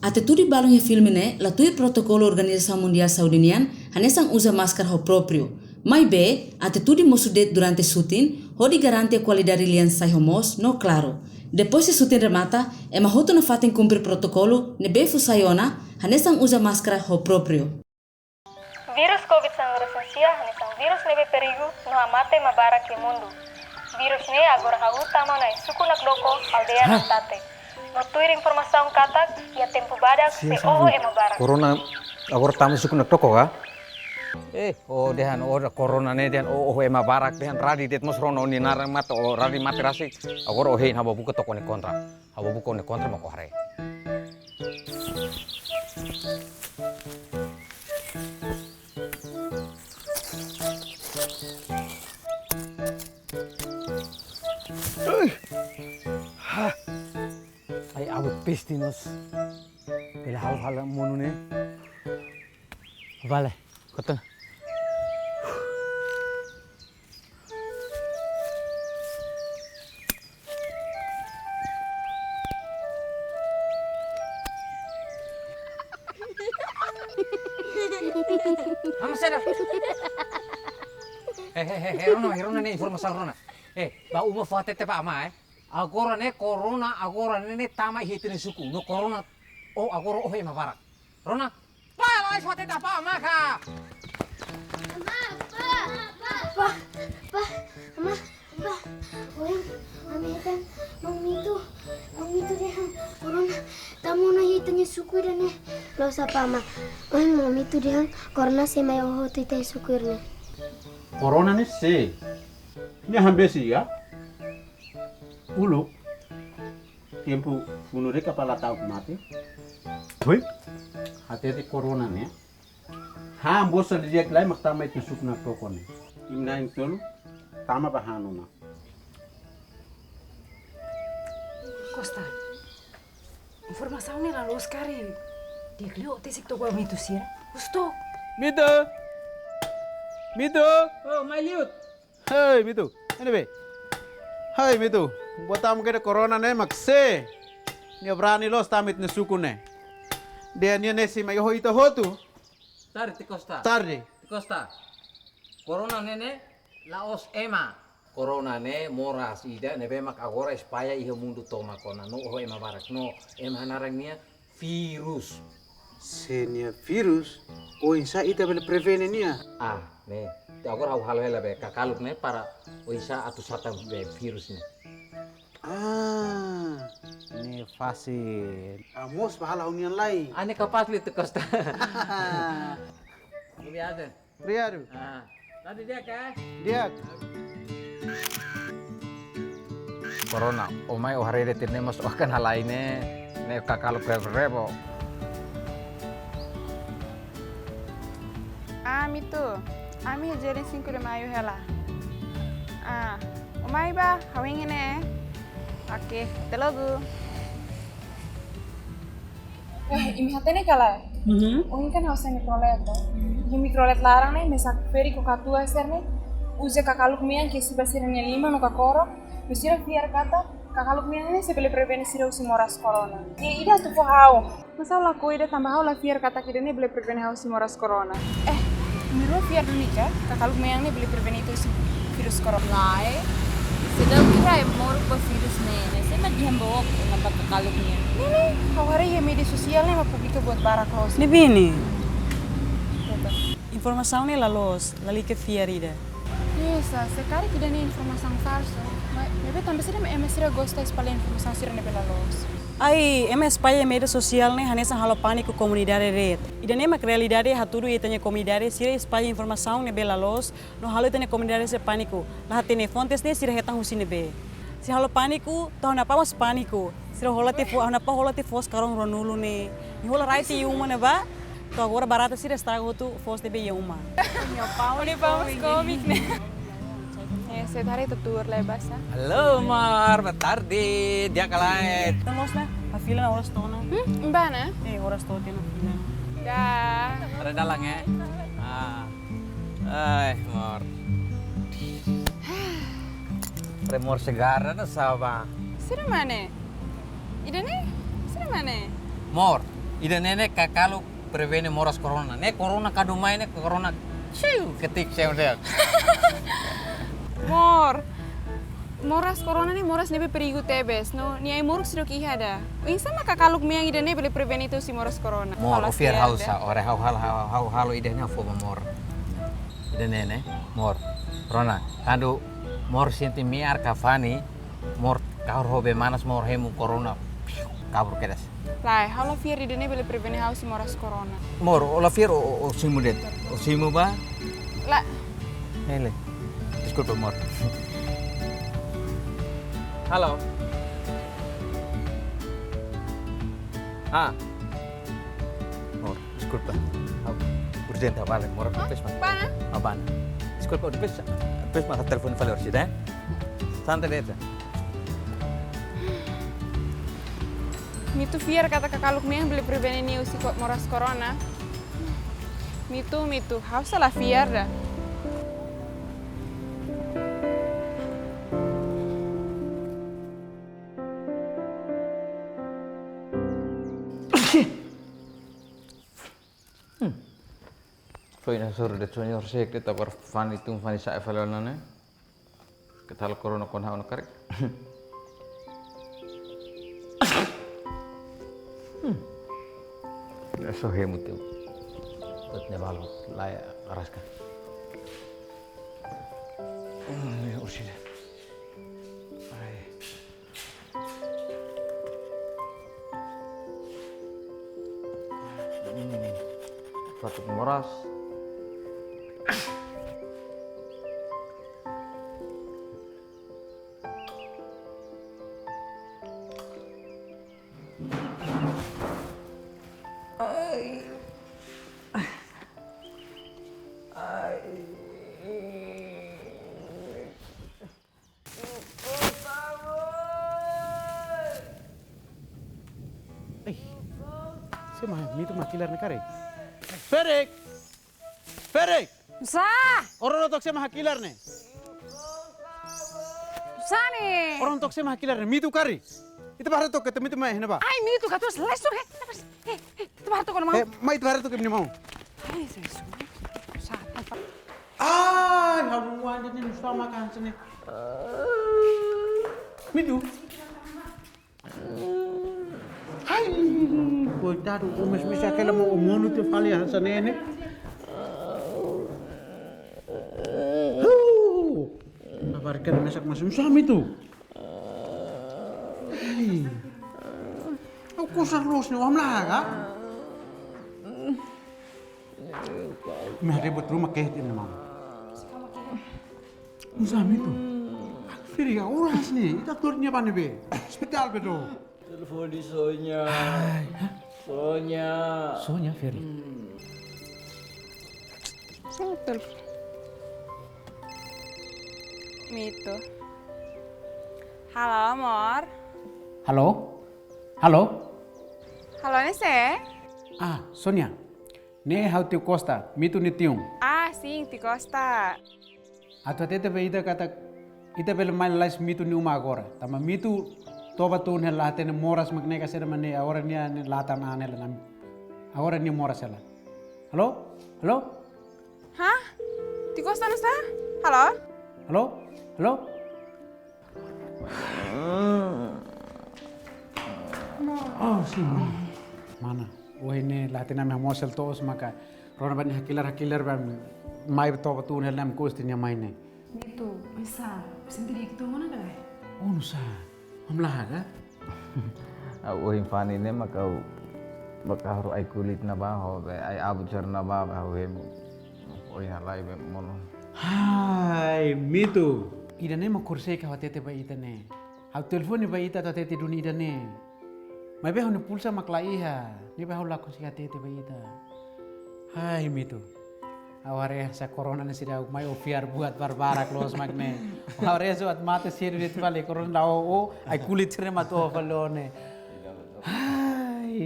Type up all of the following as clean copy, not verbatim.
Ate tudo balão em filme né, lá tu protocolo Organização Mundial Saudinian, hanesang usa máscara ho próprio. Mas be, ate tudo mosudet durante shooting, hodi garante a qualidade lian sai homos, no claro. Depois se shooting remata, é mahoto na fatem cumprir protocolo, ne be fusayona, hanesang usa máscara ho próprio. Virus COVID-19 hanesang virus nebe perigo no amate mabara ke mundo. Virus ne agora utama na suku nak doko aldea na tate. No tuir informação katak ya tempo badak se oho mabara. Corona agora tamu suku nak toko ka? Oh dehan corona ne dehan ema barak dehan radi det mos rono ni narang mata radi mati rasi agora hein haba buka toko ni kontra. Haba buka ni kontra mako hare. Ay abu pistinos. Pela hal monu ne. Vale, kota. Rona ne informasi Rona. Ba uma foto te pa ama agora ne corona agora ne tama hitine suku no corona agora ema barak. Rona, pa lai foto te pa ama ka. Amerikan, mami itu deh, corona, tamu na hitanya suku dan ne, lo siapa ma, mami itu deh, corona semai oh tite suku ne. Corona ni se, ni hambesi ya, ulu, tempo bunuh de kepala tahu mati, hui, hati corona ni, hambos sediak lai maktama itu suku nak toko ni, imna itu tama bahanu na. Costa, informação nela los cari. Dia klio tesik to gua mitu sia. Gusto. Mitu, oh my liut, hey Mitu, ini be, hey Mitu, buat tamu kita corona ne makse, ni berani los tamit ne suku ne, dia ni nesi mayo itu hotu, Tar ti Costa. tarde. Costa. Corona nene laos ema. Corona ne moras ida ne bemak agora espaya ihe mundo toma kona no ema barak no ema narangnya virus. Senia virus, oh insa ita bele prevene nia. Ne agora hal hal be kakaluk ne para oisa atu sata be virus ne. Ini fasil. Amos bahala unian lain. Ane kapas li ti Costa. Ini ada. Riadu, Tadi dia ka? dia. Corona, omai hari ini tirne mas akan hal lainnya ne kakaluk rebo. Mito, ami jerin 5 de maio hela. Umay ba, hawingin eh. Oke, telogu. Imi hatene kala. Umi kan harus mikrolet to. Yung mikrolet larang ne mesak feri ko katua ser ne. Usa kakaluk mian ke si basirnya 5 no kakoro. Usira fiar kata kakaluk mian ne se pele preveni sira usi moras corona. Ida tu fo hao. Masa la ko ida tambah hao la fiar kata kide ne bele preveni hao si moras corona. Miro fiar dunika kakaluk mian ne bele preveni itu si virus corona. Lai, sedang kira mor pa virus ne, saya mah dihambok nampak kakaluknya. Ini kawari ya media sosial ne mapublika buat barak los. Ne bene. Informação nela los, lali ke fiarida. Yes, sekarang tidak nih informasi falso. Bebe tambah sih MS sira gosta espalha informasi sira ne pela los. Ai, MS espalha media sosial ne hanesa halo pânico comunidade red. Ida ne mak realidade haturu itanya comunidade sira espalha informação ne bela los, no halo itanya comunidade se pânico. Lah tene fontes ne sira hetang husine be. Si halo pânico, tau na pamas pânico. Sira hola te fo, na pa hola te fos karong ronulu ne. Ni hola right yuma ne ba? To agora barata sira estrago tu fos de be yuma. Meu pau, ne vamos comic ne. Saya tadi tutur lebas na. Halo Mar, boa tarde. Dia kalait. Tamos na, a fila na oras tona. Mbana? Oras to na fila. Dah. Ada dalang ya. Mor. Remor segara na saba. Sira mana? Ida ne? Sira mana? Mor, ida nenek kakalu prevene moras corona. Ne corona kadumai ne corona. Ciu ketik saya udah. Moras corona ni moras nebe perigo tebes, no? Ni ai moruk sidok iha da. Ing sama kakaluk miang ida nebe le preveni itu si moras corona. Mor ofiar hausa, ore hau ida ne fo mor. Ida nene mor. Rona, kadu mor sinti miar kafani, mor kaur hobe manas mor hemu corona. Kabur kedas. Lai, halo fiar ida nebe le preveni hau si moras corona. Mor, ola fiar o simu det. O simu ba? La, Hele. Disculpa mor. Halo. Mor, disculpa. Urgente vale, mor pes mas. pana? Abana. Disculpa, pes mas telepon valor sih, dah. Santai deh. Mitu fiar kata kakaluk miang beli preveni ni usi moras corona. Mitu, hau salah fiar dah. Foi na sur de sonhor sek de tapar fani tum fani sa evalona ne. Ketal corona kon hauna karek. Eso he mutiu. Bet ne balo laya araska. Ne ursida. Ai. Satu moras. Saya mah itu makilar nekare. Ferik. Sa, Orang tok saya mah hakilar ne. sani. Orang tok saya mah hakilar ne. Mitu kari. Itu bahar tok ketemu itu mah hena ba. Ai mitu katus lesuk he. Itu baru tuh mau. Mai itu bahar tok kemini mau. Ai sesu. Sa, Habu wanda ni nusa makan sini. Mitu. Hai, coitado, o mes aquela mo mono te fali hansa nene. Nabarkan mesak masum suami tu. Hai. Aku sarlos ni wam laga. Meh ribut rumah keh ni mama. Suami tu. Firi ya uras ni, ita turnya pane be. Hospital be tu. Telepon di Sonya. Sonya. Sonya Ferry. Mitu. Halo, Mor. Halo? Halo? Halo, Nese. Sonia. Ne hau tiu Costa, mitu ni tiung. Sim, ti Costa. Atau tete be ita kata ita bel main lais mitu ni uma agora. Tama mitu toba tu ne late ne moras magne ka sera mane agora ni ne lata na ne la. Agora ni moras ela. Halo? Halo? Hah? Ti Costa não está? Halo? Halo? Halo? Oh, si mana? Oh ini late na me mosel tos maka rona ban hakilar bam mai toba tu ne lam kosti ni mai ne. Itu bisa sendiri itu mana dah? Oh nusa. Mamlahaga? Au infani ne makau bakaru ai kulit na ba ho ai abujar na ba ho hem. Oi halai be mono. Hai, mitu. Ida ne ma kurse ka watete ba ita ne. Hau telefoni ba ita ta tete duni ida ne. Mai be honu pulsa makla iha. Ni be hau laku si tete ba ita. Hai mitu. Aware sa corona ne sida mai ofiar buat barbarak los magne. Aware so at mate sir dit vale corona lao o ai kulit sire mato valone. Hai.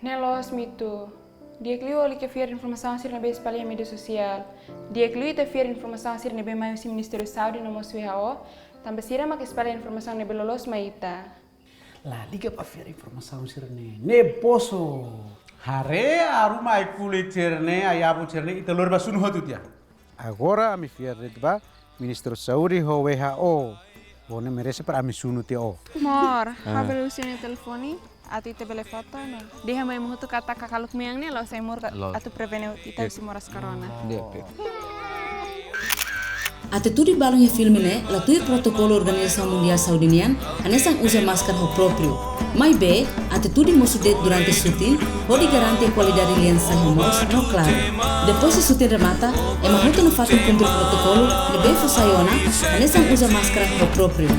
Nelos mitu. Dia kliu oli que fiar informação sir na base espalha mídia social. Dia kliu ita fiar informação sir na base mai o Ministério da Saúde no mosu WHO. Também sira mak espalha informação na belolos maita. Lah, liga pa fer informação sirne. Ne poso. Hare aruma kulit cerne ayabu cerne itelur basun hotu dia. Agora mi fer ba Ministro Saúde ho WHO. Bone merece para mi sunu te o. Mor, habel usine telefoni atu ite bele foto no. Dia mai mutu kata kakaluk miang ne lo sai mur atu prevene ita si moras corona. Até tudo balão e filme né, lá tudo protocolo Organização Mundial Saudinian, anesang usa máscara ho próprio. Mas bem, até tudo mosudet durante shooting, pode garantir a qualidade de lensa homos, não claro. Depois de shooting remata, é mahuto no fato cumprir protocolo, de bem fosaiona, anesang usa máscara ho próprio.